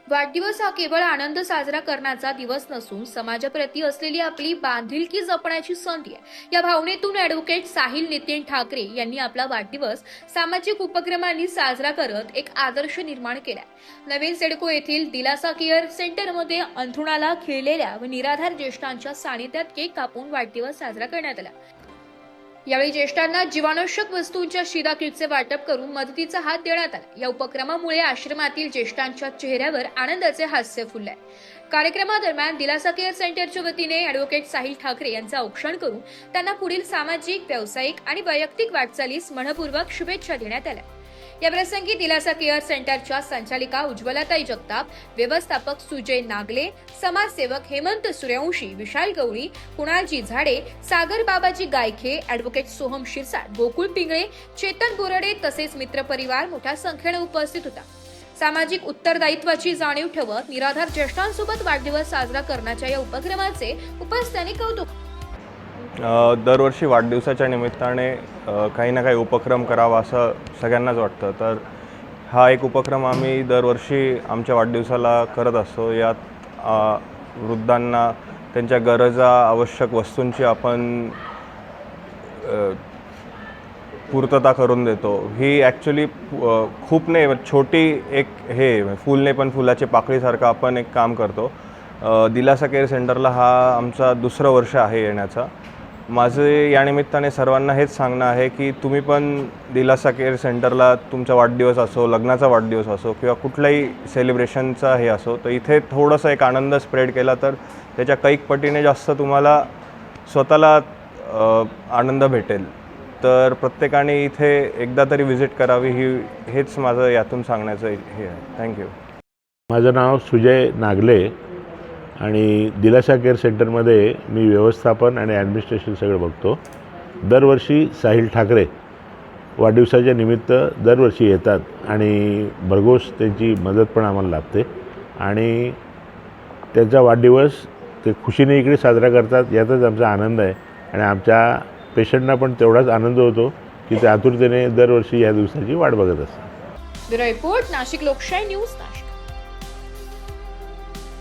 वाढदिवस हा केवळ आनंद साजरा करण्याचा दिवस नसून समाजाप्रती असलेली आपली बांधिलकी जपण्याची संधी आहे। या भावनेतून ॲडव्होकेट साहिल नितीन ठाकरे यांनी आपला वाढदिवस सामाजिक उपक्रमांनी साजरा करत एक आदर्श निर्माण केलाय। नवीन सिडको येथील दिलासा केअर सेंटरमध्ये अंथरुणाला खिळलेल्या व निराधार ज्येष्ठांच्या सानिध्यात केक कापून वाढदिवस साजरा करण्यात आला। यावेळी ज्येष्ठांना जीवनावश्यक वस्तूंच्या शिधा किटचे वाटप करून मदतीचा हात देण्यात आला। या उपक्रमामुळे आश्रमातील ज्येष्ठांच्या चेहऱ्यावर आनंदाचे हास्य फुलले। कार्यक्रमादरम्यान दिलासा केअर सेंटरच्या वतीने ॲडव्होकेट साहिल ठाकरे यांचे औक्षण करून त्यांना पुढील सामाजिक, व्यावसायिक आणि वैयक्तिक वाटचालीस मनपूर्वक शुभेच्छा देण्यात आल्या। या प्रसंगी दिलासा केअर सेंटरच्या संचालिका उज्ज्वलाताई जगताप, व्यवस्थापक सुजय नागले, समाजसेवक हेमंत सूर्यवंशी, विशाल गवळी, कुणालजी झाडे, सागर बाबाजी गायखे, ॲडव्होकेट सोहम शिरसाट, गोकुळ पिंगळे, चेतन बोराडे तसेच मित्रपरिवार मोठ्या संख्येने उपस्थित होता। सामाजिक उत्तरदायित्वाची जाणीव ठेवत निराधार ज्येष्ठांसोबत वाढदिवस साजरा करण्याच्या या उपक्रमाचे उपस्थितांनी कौतुक। दरवर्षी वाढदिवसाच्या निमित्ताने काही ना काही उपक्रम करावा असं सगळ्यांनाच वाटतं। तर हा एक उपक्रम आम्ही दरवर्षी आमच्या वाढदिवसाला करत असतो। यात वृद्धांना त्यांच्या गरजा, आवश्यक वस्तूंची आपण पूर्तता करून देतो। ही ॲक्च्युली खूप नाही, छोटी एक हे फूल नाही पण फुलाची पाकळीसारखं आपण एक काम करतो। दिलासा केअर सेंटरला हा आमचा दुसरं वर्ष आहे येण्याचा। माझे या निमित्ताने सर्वांना हेच सांगणं आहे की तुम्ही पण दिलासा केअर सेंटरला तुमचा वाढदिवस असो, लग्नाचा वाढदिवस असो किंवा कुठल्याही सेलिब्रेशनचा हे असो, तर इथे थोडंसं एक आनंद स्प्रेड केला तर त्याच्या कैक पटीने जास्त तुम्हाला स्वतःला आनंद भेटेल। तर प्रत्येकाने इथे एकदा तरी व्हिजिट करावी, हेच माझं यातून सांगण्याचं हे आहे। थँक्यू। माझं नाव सुजय नागले आणि दिलासा केअर सेंटरमध्ये मी व्यवस्थापन आणि ॲडमिनिस्ट्रेशन सगळं बघतो। दरवर्षी साहिल ठाकरे वाढदिवसाच्या निमित्त दरवर्षी येतात आणि भरघोस त्यांची मदत पण आम्हाला लाभते आणि त्यांचा वाढदिवस ते खुशीने इकडे साजरा करतात, यातच आमचा आनंद आहे आणि आमच्या पेशंटना पण तेवढाच आनंद होतो की ते आतुरतेने दरवर्षी या दिवसाची वाट बघत असतात। ब्युरो रिपोर्ट, नाशिक लोकशाही न्यूज।